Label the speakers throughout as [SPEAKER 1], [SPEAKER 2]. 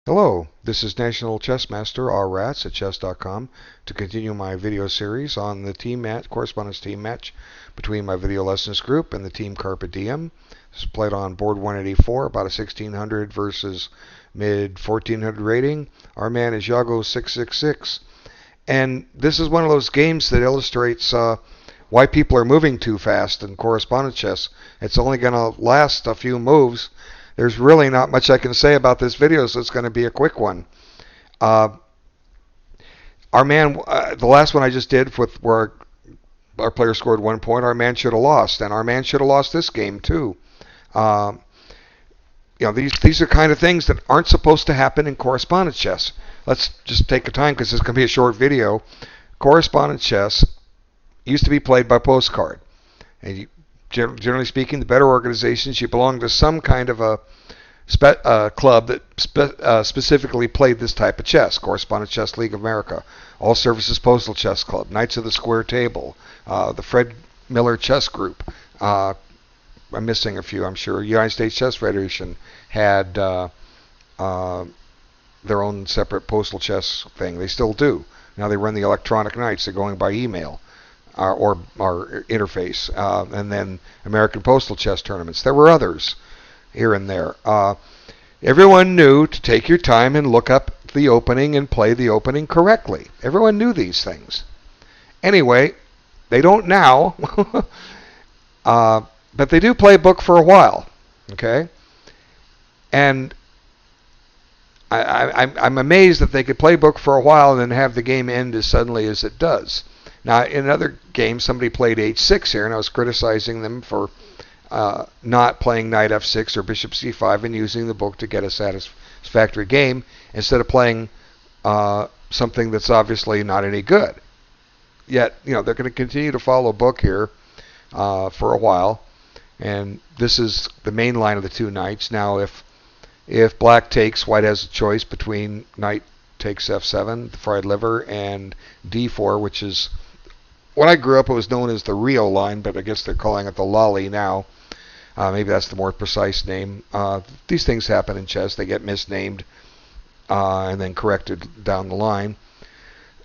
[SPEAKER 1] Hello, this is National Chess Master rrats at chess.com to continue my video series on the team match, correspondence team match between my video lessons group and the team CARPE DIEM. This is played on board 184, about a 1600 versus mid 1400 rating. Our man is Yago666. And this is one of those games that illustrates why people are moving too fast in correspondence chess. It's only going to last a few moves. There's really not much I can say about this video, so it's going to be a quick one. Our man, the last one I just did with where our player scored 1 point, our man should have lost, and our man should have lost this game too. These are kind of things that aren't supposed to happen in correspondence chess. Let's just take the time because this is going to be a short video. Correspondence chess used to be played by postcard, and generally speaking, the better organizations, you belong to some kind of a club that specifically played this type of chess. Correspondence Chess League of America, All Services Postal Chess Club, Knights of the Square Table, the Fred Miller Chess Group. I'm missing a few, I'm sure. United States Chess Federation had their own separate postal chess thing. They still do. Now they run the electronic nights. They're going by email. Or interface, and then American Postal Chess Tournaments. There were others here and there. Everyone knew to take your time and look up the opening and play the opening correctly. Everyone knew these things. Anyway, they don't now, but they do play book for a while. Okay, and I'm amazed that they could play book for a while and then have the game end as suddenly as it does. Now, in another game, somebody played h6 here, and I was criticizing them for not playing knight f6 or bishop c5 and using the book to get a satisfactory game instead of playing something that's obviously not any good. Yet, they're going to continue to follow book here for a while, and this is the main line of the two knights. Now, if black takes, white has a choice between knight takes f7, the fried liver, and d4, which is... When I grew up, it was known as the Rio line, but I guess they're calling it the Lolly now. Maybe that's the more precise name. These things happen in chess. They get misnamed and then corrected down the line.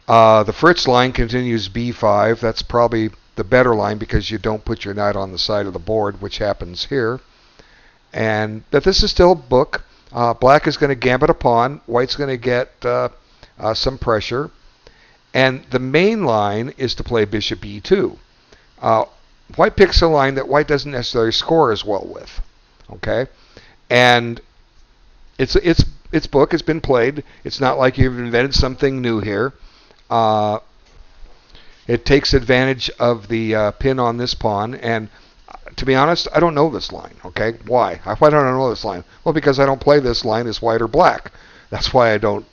[SPEAKER 1] The Fritz line continues b5. That's probably the better line because you don't put your knight on the side of the board, which happens here. And that this is still book. Black is going to gambit a pawn. White's going to get some pressure. And the main line is to play bishop e2. White picks a line that white doesn't necessarily score as well with. Okay? And it's book. It's been played. It's not like you've invented something new here. It takes advantage of the pin on this pawn. And to be honest, I don't know this line. Okay? Why? Why don't I know this line? Well, because I don't play this line as white or black. That's why I don't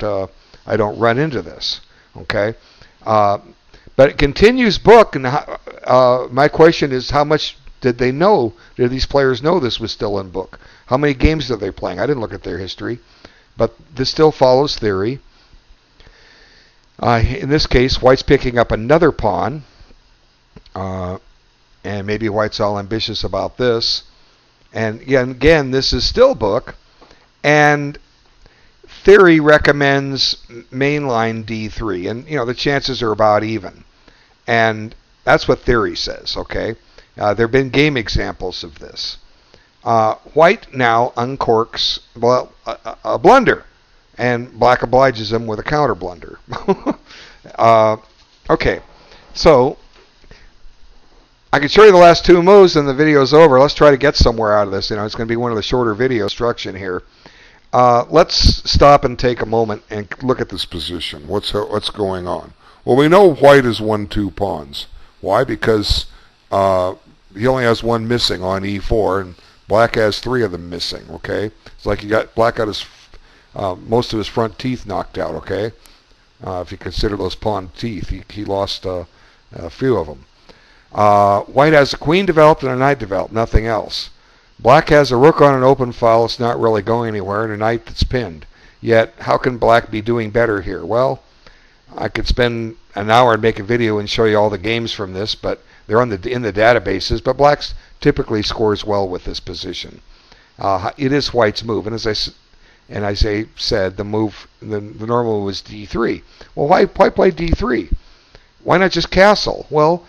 [SPEAKER 1] run into this. Okay? But it continues book, and my question is, how much did they know? Did these players know this was still in book? How many games are they playing? I didn't look at their history, but this still follows theory. In this case, white's picking up another pawn, and maybe white's all ambitious about this. And again, this is still book, and theory recommends mainline d3, and the chances are about even, and that's what theory says. Okay, there have been game examples of this. White now uncorks a blunder, and black obliges him with a counter blunder. Okay, so I can show you the last two moves, and the video's over. Let's try to get somewhere out of this. It's going to be one of the shorter video instruction here. Let's stop and take a moment and look at this position. What's going on? Well, we know white has won 2 pawns. Why? Because he only has one missing on e4, and black has 3 of them missing. Okay, it's like black got his most of his front teeth knocked out. Okay, if you consider those pawn teeth, he lost a few of them. White has a queen developed and a knight developed, nothing else. Black has a rook on an open file. It's not really going anywhere, and a knight that's pinned. Yet, how can black be doing better here? Well, I could spend an hour and make a video and show you all the games from this, but they're in the databases. But black typically scores well with this position. It is white's move, and and I said the normal was D3. Well, why play D3? Why not just castle? Well,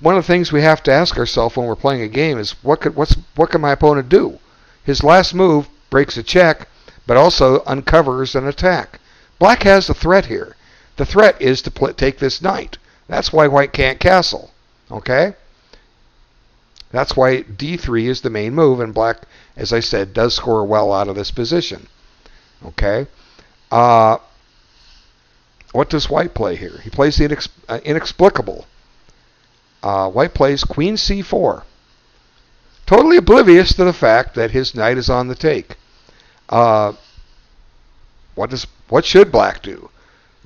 [SPEAKER 1] one of the things we have to ask ourselves when we're playing a game is what can my opponent do? His last move breaks a check, but also uncovers an attack. Black has a threat here. The threat is to take this knight. That's why white can't castle. Okay? That's why D3 is the main move, and black, as I said, does score well out of this position. Okay? What does white play here? He plays the inexplicable. White plays queen c4. Totally oblivious to the fact that his knight is on the take. What should black do?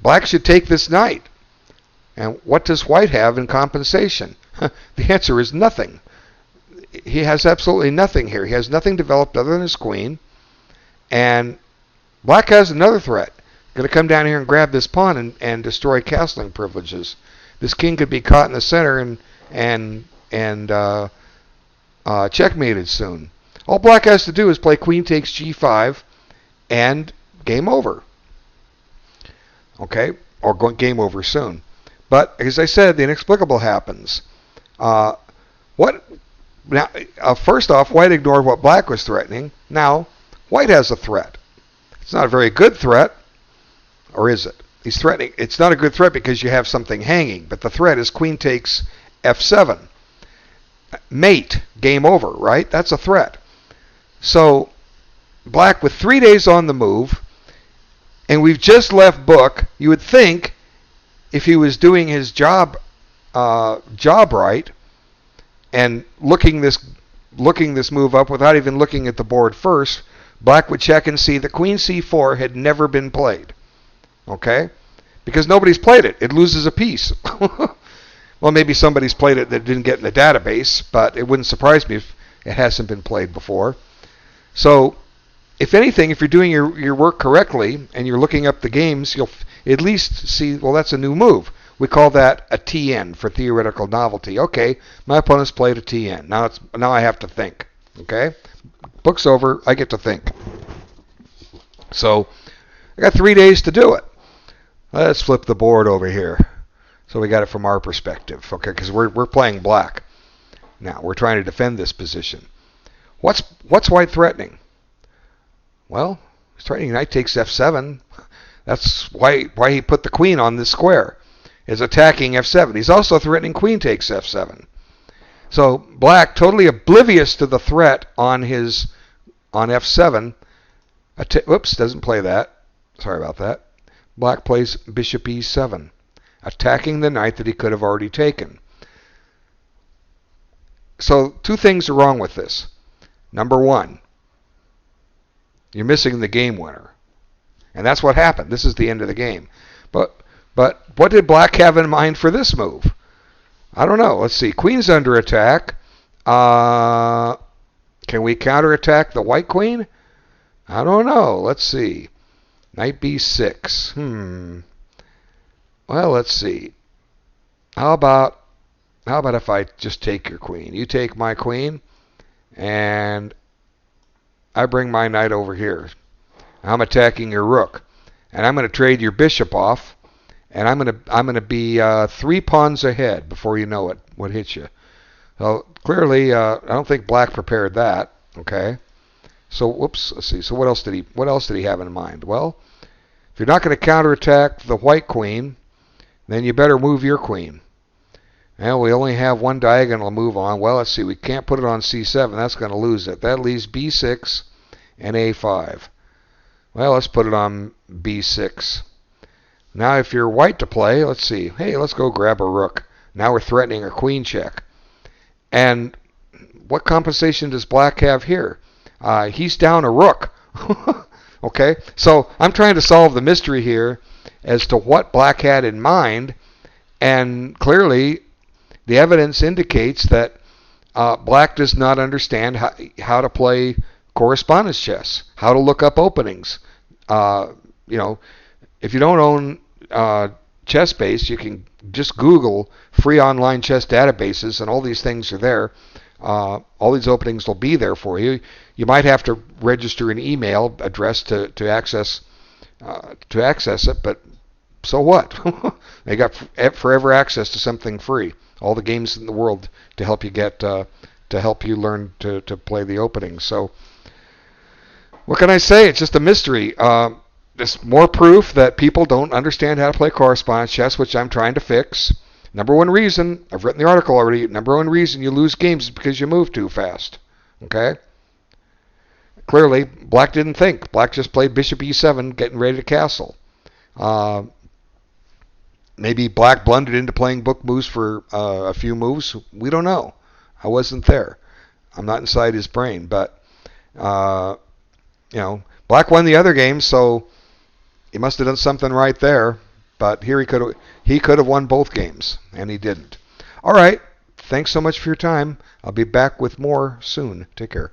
[SPEAKER 1] Black should take this knight. And what does white have in compensation? The answer is nothing. He has absolutely nothing here. He has nothing developed other than his queen. And black has another threat. Going to come down here and grab this pawn and destroy castling privileges. This king could be caught in the center and checkmated soon. All black has to do is play queen takes g5 and game over. Okay? Or game over soon. But, as I said, the inexplicable happens. First off, white ignored what black was threatening. Now, white has a threat. It's not a very good threat. Or is it? He's threatening. It's not a good threat because you have something hanging. But the threat is queen takes f7. Mate. Game over, right? That's a threat. So, black with 3 days on the move, and we've just left book, you would think if he was doing his job right and looking this move up without even looking at the board first, black would check and see that queen c4 had never been played. Okay? Because nobody's played it. It loses a piece. Well, maybe somebody's played it that didn't get in the database, but it wouldn't surprise me if it hasn't been played before. So, if anything, if you're doing your work correctly and you're looking up the games, you'll at least see, well, that's a new move. We call that a TN for theoretical novelty. Okay, my opponent's played a TN. Now I have to think. Okay? Book's over. I get to think. So, I got 3 days to do it. Let's flip the board over here. So we got it from our perspective. Okay, because we're playing black. Now, we're trying to defend this position. What's white threatening? Well, he's threatening knight takes f7. That's why he put the queen on this square, is attacking f7. He's also threatening queen takes f7. So black, totally oblivious to the threat on f7. Whoops, doesn't play that. Sorry about that. Black plays bishop e7, attacking the knight that he could have already taken. So two things are wrong with this. Number one, you're missing the game winner. And that's what happened. This is the end of the game. But what did black have in mind for this move? I don't know. Let's see. Queen's under attack. Can we counterattack the white queen? I don't know. Let's see. Knight b6. Well, let's see. How about if I just take your queen? You take my queen, and I bring my knight over here. I'm attacking your rook, and I'm going to trade your bishop off, and I'm going to be 3 pawns ahead before you know it. What hits you? So clearly, I don't think black prepared that. Okay. So whoops. Let's see. So what else did he have in mind? Well, if you're not going to counterattack the white queen, then you better move your queen. And we only have one diagonal to move on. Well, let's see. We can't put it on c7. That's going to lose it. That leaves b6 and a5. Well, let's put it on b6. Now, if you're white to play, let's see. Hey, let's go grab a rook. Now we're threatening a queen check. And what compensation does black have here? He's down a rook. Okay? So I'm trying to solve the mystery here as to what black had in mind. And clearly, the evidence indicates that black does not understand how to play correspondence chess, how to look up openings. If you don't own ChessBase, you can just Google free online chess databases, and all these things are there. All these openings will be there for you. You might have to register an email address to access it, but so what? They got forever access to something free. All the games in the world to help you learn to play the openings. So what can I say? It's just a mystery. There's more proof that people don't understand how to play correspondence chess, which I'm trying to fix. Number one reason, I've written the article already, number one reason you lose games is because you move too fast. Okay? Clearly, Black didn't think. Black just played Bishop e7, getting ready to castle. Maybe Black blundered into playing book moves for a few moves. We don't know. I wasn't there. I'm not inside his brain. But, Black won the other game, so he must have done something right there. But here he could have won both games, and he didn't. All right. Thanks so much for your time. I'll be back with more soon. Take care.